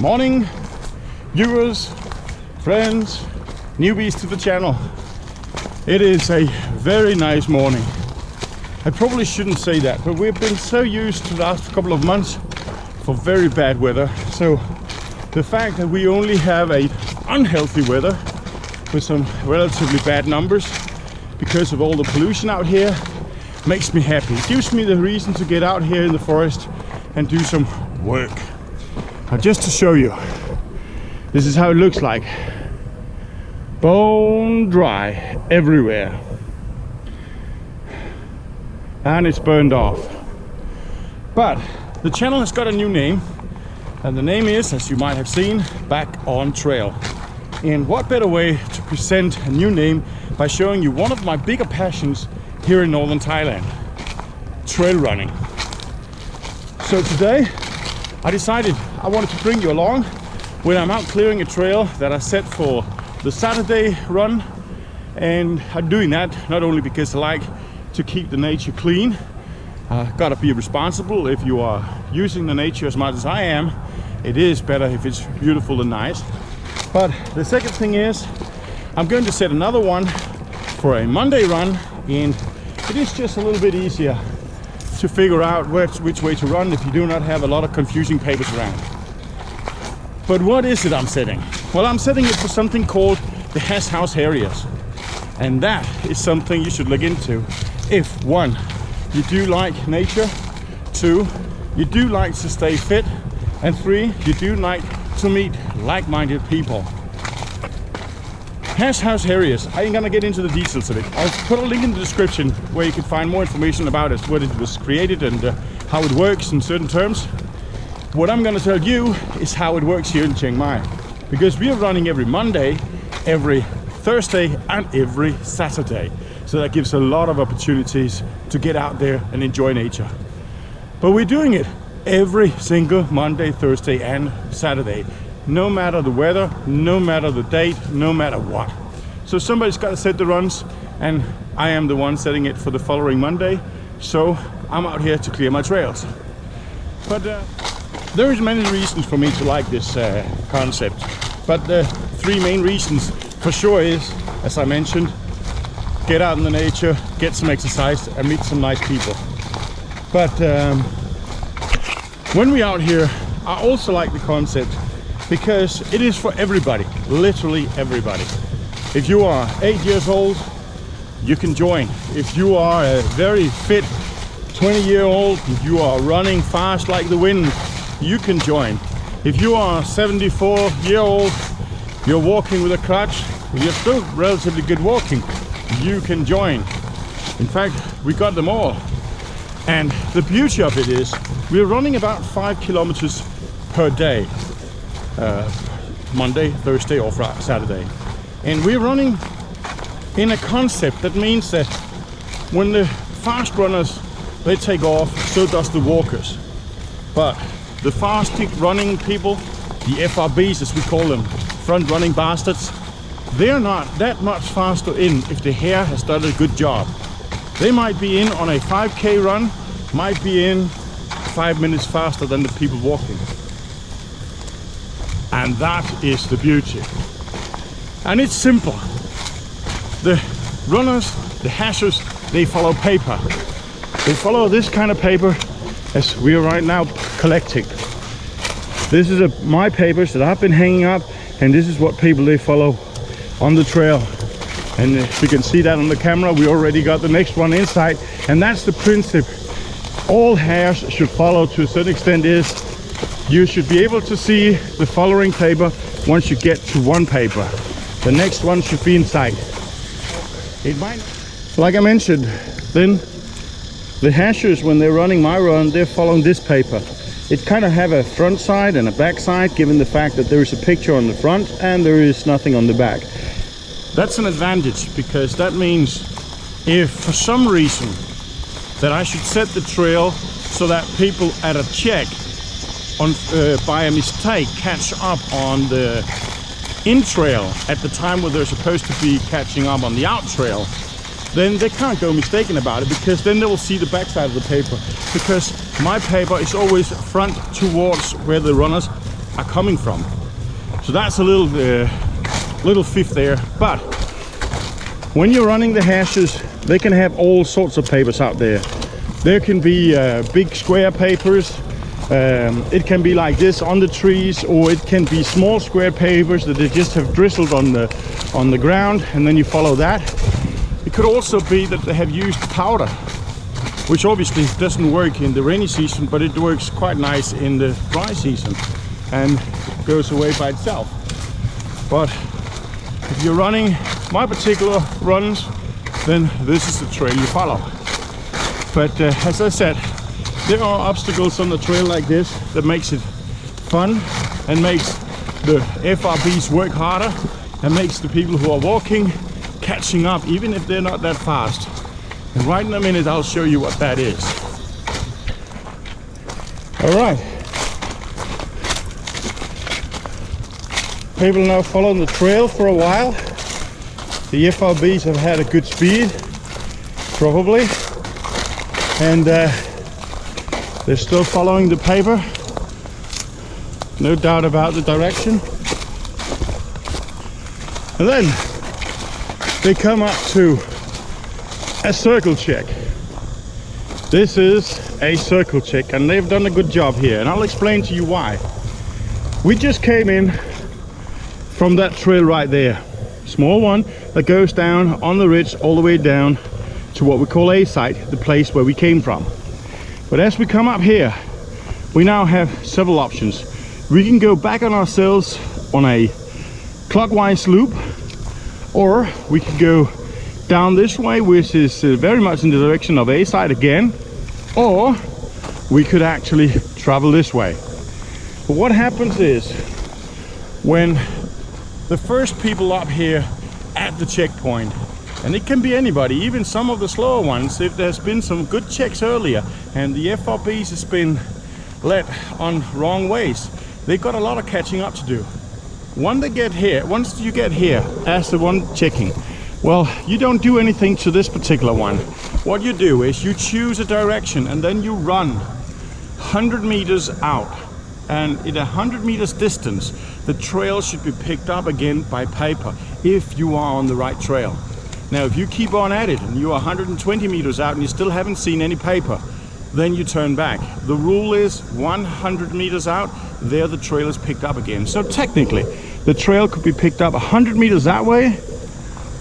Morning, viewers, friends, newbies to the channel. It is a very nice morning. I probably shouldn't say that, but we've been so used to the last couple of months for very bad weather. So the fact that we only have a unhealthy weather with some relatively bad numbers because of all the pollution out here makes me happy. It gives me the reason to get out here in the forest and do some work. Now, just to show you, this is how it looks like. Bone dry everywhere. And it's burned off. But the channel has got a new name, and the name is, as you might have seen, Back on Trail. And what better way to present a new name by showing you one of my bigger passions here in Northern Thailand, trail running. So today I decided I wanted to bring you along when I'm out clearing a trail that I set for the Saturday run. And I'm doing that not only because I like to keep the nature clean. Gotta be responsible. If you are using the nature as much as I am, it is better if it's beautiful and nice. But the second thing is, I'm going to set another one for a Monday run, and it is just a little bit easier to figure out which way to run if you do not have a lot of confusing papers around. But what is it I'm setting? Well, I'm setting it for something called the Hash House areas. And that is something you should look into if, one, you do like nature, two, you do like to stay fit, and three, you do like to meet like-minded people. Hash House areas, I ain't gonna get into the details of it. I'll put a link in the description where you can find more information about it, when it was created and how it works in certain terms. What I'm gonna tell you is how it works here in Chiang Mai, because we are running every Monday, every Thursday and every Saturday. So that gives a lot of opportunities to get out there and enjoy nature. But we're doing it every single Monday, Thursday and Saturday. No matter the weather, no matter the date, no matter what. So somebody's got to set the runs, and I am the one setting it for the following Monday. So I'm out here to clear my trails. But there is many reasons for me to like this concept. But the three main reasons for sure is, as I mentioned, get out in the nature, get some exercise and meet some nice people. But when we're out here, I also like the concept because it is for everybody, literally everybody. If you are 8 years old, you can join. If you are a very fit 20-year-old, if you are running fast like the wind, you can join. If you are 74-year-old, you're walking with a crutch, you're still relatively good walking, you can join. In fact, we got them all. And the beauty of it is we're running about 5 kilometers per day, Monday, Thursday or Saturday. And we're running in a concept that means that when the fast runners, they take off, so does the walkers. But the fast running people, the FRBs as we call them, front running bastards, they're not that much faster in if the hare has done a good job. They might be in on a 5K run, might be in 5 minutes faster than the people walking. And that is the beauty. And it's simple. The runners, the hashers, they follow paper. They follow this kind of paper as we are right now collecting. This is my papers that I've been hanging up, and this is what people they follow on the trail. And if you can see that on the camera, we already got the next one inside. And that's the principle all hares should follow to a certain extent, is you should be able to see the following paper once you get to one paper. The next one should be in sight. It might, like I mentioned, then the hashers, when they're running my run, they're following this paper. It kind of have a front side and a back side, given the fact that there is a picture on the front and there is nothing on the back. That's an advantage, because that means if for some reason that I should set the trail so that people at a check on by a mistake catch up on the in trail at the time where they're supposed to be catching up on the out trail, then they can't go mistaken about it, because then they will see the back side of the paper, because my paper is always front towards where the runners are coming from. So that's a little fifth there. But when you're running the hashes, they can have all sorts of papers out there. There can be big square papers. It can be like this on the trees, or it can be small square papers that they just have drizzled on the ground, and then you follow that. It could also be that they have used powder, which obviously doesn't work in the rainy season, but it works quite nice in the dry season and goes away by itself. But if you're running my particular runs, then this is the trail you follow. But as I said, there are obstacles on the trail like this that makes it fun and makes the FRBs work harder and makes the people who are walking catching up, even if they're not that fast. And right in a minute I'll show you what that is. All right. People now following the trail for a while. The FRBs have had a good speed, probably, and they're still following the paper. No doubt about the direction. And then they come up to a circle check. This is a circle check, and they've done a good job here, and I'll explain to you why. We just came in from that trail right there, small one that goes down on the ridge all the way down to what we call A site, the place where we came from. But as we come up here, we now have several options. We can go back on ourselves on a clockwise loop, or we can go down this way, which is very much in the direction of A side again, or we could actually travel this way. But what happens is, when the first people up here at the checkpoint, and it can be anybody, even some of the slower ones, if there's been some good checks earlier and the FRBs has been led on wrong ways, they've got a lot of catching up to do. Once you get here as the one checking, well, you don't do anything to this particular one. What you do is you choose a direction and then you run 100 meters out, and in 100 meters distance the trail should be picked up again by paper if you are on the right trail. Now if you keep on at it and you are 120 meters out and you still haven't seen any paper, then you turn back. The rule is 100 meters out, there the trail is picked up again. So technically the trail could be picked up 100 meters that way,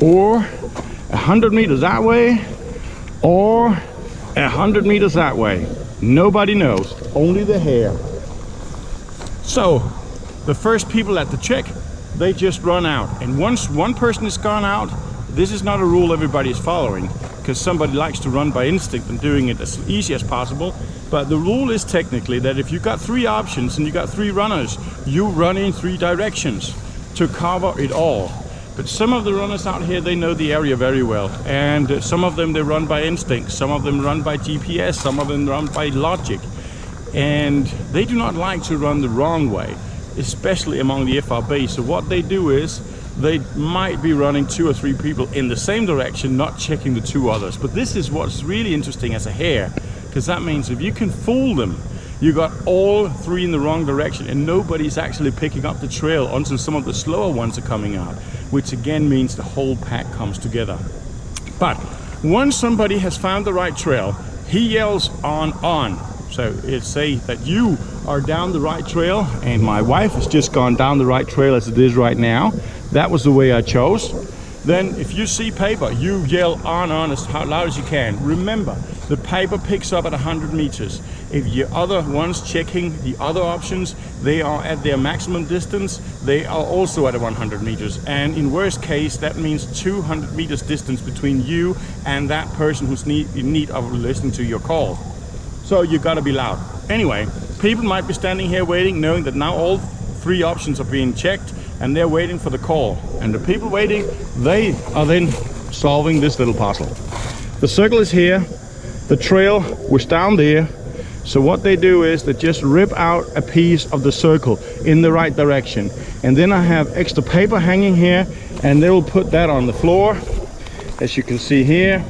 or 100 meters that way, or 100 meters that way. Nobody knows, only the hare. So the first people at the check, they just run out, and once one person has gone out, this is not a rule everybody is following, because somebody likes to run by instinct and doing it as easy as possible. But the rule is technically that if you got 3 options and you got 3 runners, you run in 3 directions to cover it all. But some of the runners out here, they know the area very well, and some of them they run by instinct, some of them run by GPS, some of them run by logic, and they do not like to run the wrong way, especially among the FRB. So what they do is they might be running 2 or 3 people in the same direction, not checking the 2 others. But this is what's really interesting as a hare, because that means if you can fool them, you got all 3 in the wrong direction and nobody's actually picking up the trail until some of the slower ones are coming out, which again means the whole pack comes together. But once somebody has found the right trail, he yells on. So it's say that you are down the right trail, and my wife has just gone down the right trail as it is right now. That was the way I chose. Then if you see paper, you yell on as loud as you can. Remember, the paper picks up at 100 meters. If your other ones checking the other options, they are at their maximum distance, they are also at 100 meters. And in worst case, that means 200 meters distance between you and that person who's in need of listening to your call. So you gotta be loud. Anyway, people might be standing here waiting, knowing that now all 3 options are being checked, and they're waiting for the call. And the people waiting, they are then solving this little puzzle. The circle is here, the trail was down there, so what they do is they just rip out a piece of the circle in the right direction. And then I have extra paper hanging here, and they will put that on the floor, as you can see here,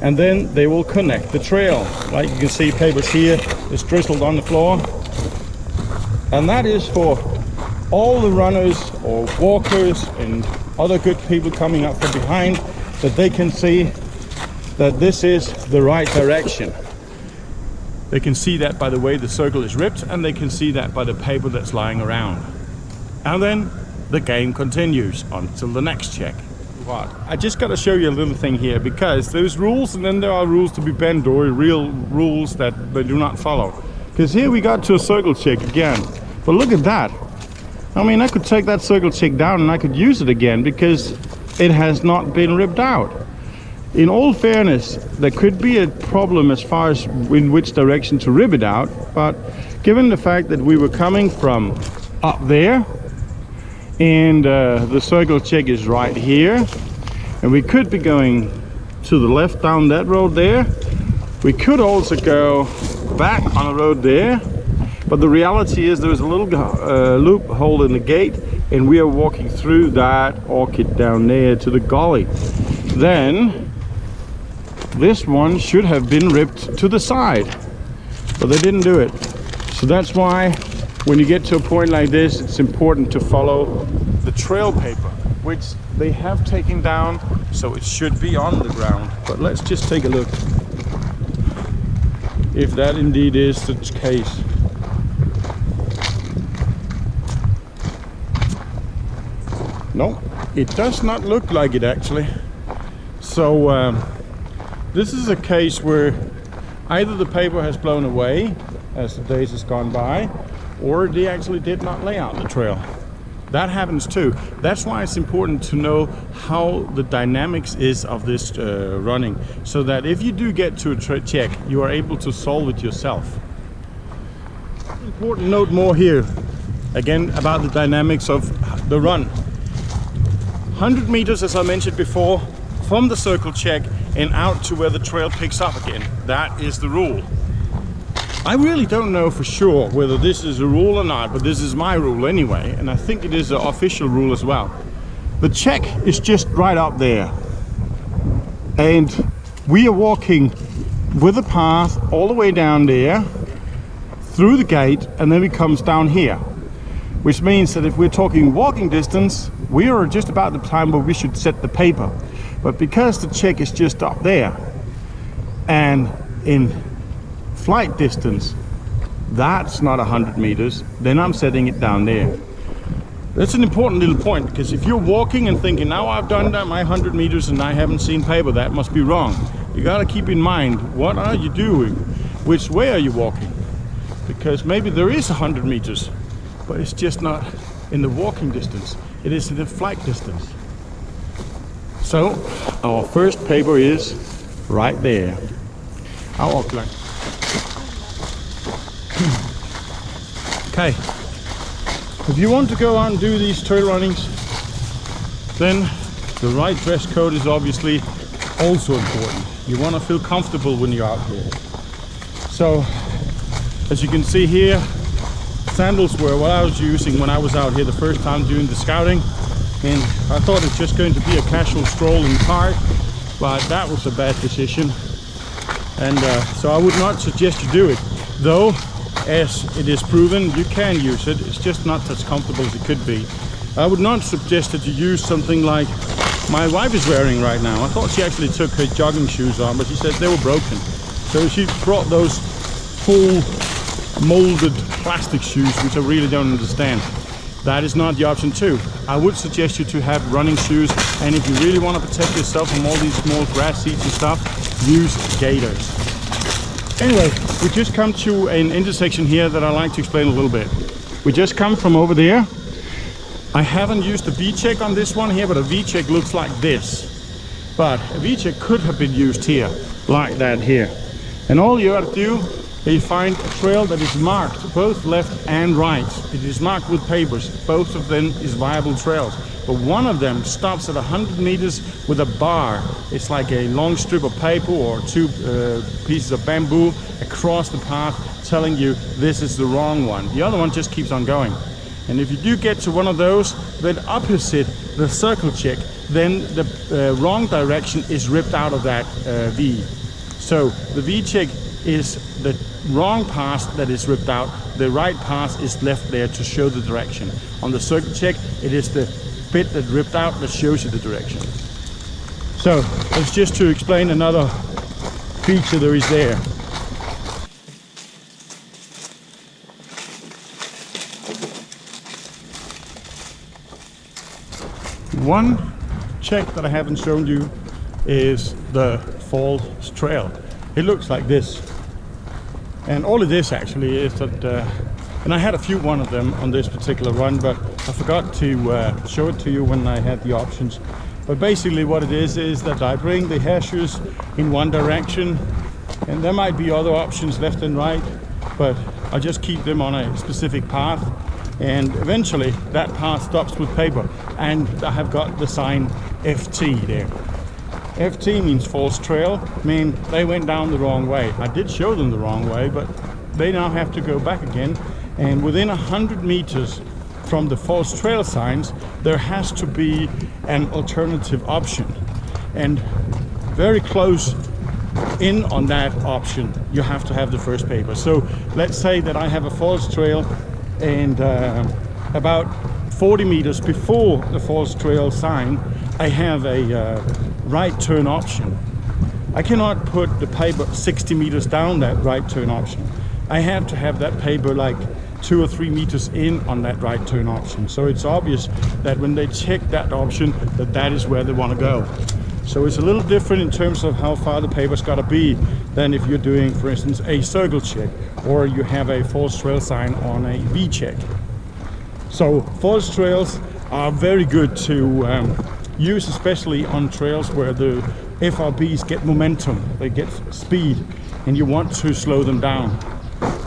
and then they will connect the trail. Like you can see, papers here is drizzled on the floor. And that is for all the runners or walkers and other good people coming up from behind, that they can see that this is the right direction. They can see that by the way the circle is ripped, and they can see that by the paper that's lying around. And then the game continues until the next check. I just got to show you a little thing here, because there's rules and then there are rules to be bent, or real rules that they do not follow. Because here we got to a circle check again. But look at that. I mean, I could take that circle check down and I could use it again because it has not been ripped out. In all fairness, there could be a problem as far as in which direction to rip it out, but given the fact that we were coming from up there and the circle check is right here, and we could be going to the left down that road there, we could also go back on the road there. But the reality is there's a little loophole in the gate, and we are walking through that orchid down there to the gully. Then this one should have been ripped to the side, but they didn't do it. So that's why when you get to a point like this, it's important to follow the trail paper, which they have taken down, so it should be on the ground. But let's just take a look if that indeed is the case. No, it does not look like it actually. So this is a case where either the paper has blown away as the days has gone by, or they actually did not lay out the trail. That happens too. That's why it's important to know how the dynamics is of this running, so that if you do get to a check, you are able to solve it yourself. Important note more here, again about the dynamics of the run. 100 meters, as I mentioned before, from the circle check and out to where the trail picks up again. That is the rule. I really don't know for sure whether this is a rule or not, but this is my rule anyway, and I think it is an official rule as well. The check is just right up there, and we are walking with a path all the way down there through the gate, and then it comes down here, which means that if we're talking walking distance, we are just about the time where we should set the paper. But because the check is just up there, and in flight distance, that's not 100 meters, then I'm setting it down there. That's an important little point, because if you're walking and thinking, now I've done that my 100 meters and I haven't seen paper, that must be wrong. You got to keep in mind, what are you doing? Which way are you walking? Because maybe there is 100 meters, but it's just not in the walking distance. It is in the flight distance. So our first paper is right there. Okay, if you want to go out and do these trail runnings, then the right dress code is obviously also important. You want to feel comfortable when you're out here. So as you can see here, sandals were what I was using when I was out here the first time doing the scouting, and I thought it's just going to be a casual stroll in the park, but that was a bad decision, and so I would not suggest you do it, though as it is proven you can use it. It's just not as comfortable as it could be. I would not suggest that you use something like my wife is wearing right now. I thought she actually took her jogging shoes on, but she said they were broken, so she brought those full molded plastic shoes, which I really don't understand. That is not the option too. I would suggest you to have running shoes, and if you really want to protect yourself from all these small grass seeds and stuff, use gaiters. Anyway, we just come to an intersection here that I'd like to explain a little bit. We just come from over there. I haven't used a V-check on this one here, but a V-check looks like this. But a V-check could have been used here, like that here. And all you have to do, you find a trail that is marked both left and right. It is marked with papers. Both of them is viable trails. But one of them stops at 100 meters with a bar. It's like a long strip of paper or two pieces of bamboo across the path telling you this is the wrong one. The other one just keeps on going. And if you do get to one of those, then opposite the circle check, then the wrong direction is ripped out of that V. So the V check is the wrong pass that is ripped out. The right pass is left there to show the direction. On the circle check, it is the bit that ripped out that shows you the direction. So that's just to explain another feature there is there. One check that I haven't shown you is the false trail. It looks like this, and all it is actually is that and I had a few one of them on this particular run, but I forgot to show it to you when I had the options. But basically what it is that I bring the hashes in one direction, and there might be other options left and right, but I just keep them on a specific path, and eventually that path stops with paper, and I have got the sign FT there. FT means false trail, mean they went down the wrong way. I did show them the wrong way, but they now have to go back again, and within 100 meters from the false trail signs there has to be an alternative option, and very close in on that option you have to have the first paper. So let's say that I have a false trail, and about 40 meters before the false trail sign I have a right turn option. I cannot put the paper 60 meters down that right turn option. I have to have that paper like 2 or 3 meters in on that right turn option. So it's obvious that when they check that option, that is where they want to go. So it's a little different in terms of how far the paper's got to be than if you're doing, for instance, a circle check, or you have a false trail sign on a V check. So false trails are very good to use, especially on trails where the FRBs get momentum, they get speed, and you want to slow them down,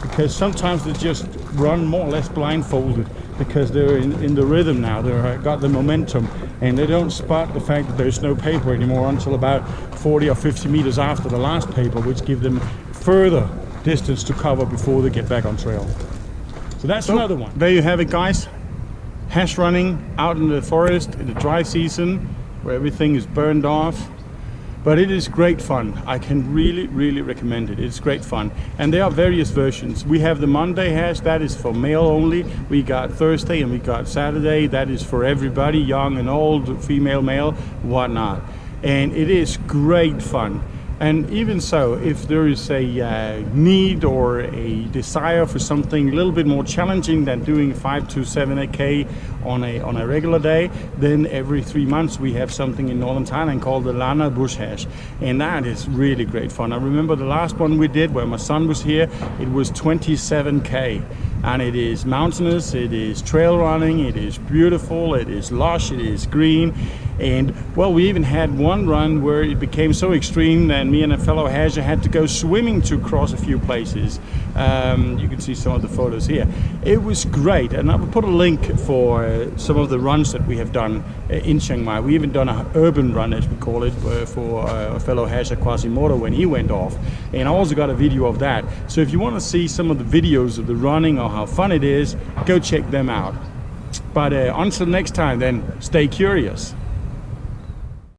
because sometimes they just run more or less blindfolded because they're in the rhythm now, they've got the momentum, and they don't spot the fact that there's no paper anymore until about 40 or 50 meters after the last paper, which give them further distance to cover before they get back on trail. So that's another one. There you have it, guys. Hash running out in the forest in the dry season where everything is burned off, but it is great fun. I can really recommend it. It's great fun, and there are various versions. We have the Monday hash, that is for male only. We got Thursday and we got Saturday, that is for everybody, young and old, female, male, whatnot, and it is great fun. And even so, if there is a need or a desire for something a little bit more challenging than doing 5 to 7K on a regular day, then every 3 months we have something in Northern Thailand called the Lana Bush Hash, and that is really great fun. I remember the last one we did where my son was here, it was 27K, and it is mountainous, it is trail running, it is beautiful, it is lush, it is green. And well, we even had one run where it became so extreme that me and a fellow hasher had to go swimming to cross a few places. You can see some of the photos here. It was great, and I will put a link for some of the runs that we have done in Chiang Mai. We even done an urban run, as we call it, for a fellow hasher, Quasimodo, when he went off, and I also got a video of that. So if you want to see some of the videos of the running or how fun it is, go check them out. But until next time, then, stay curious.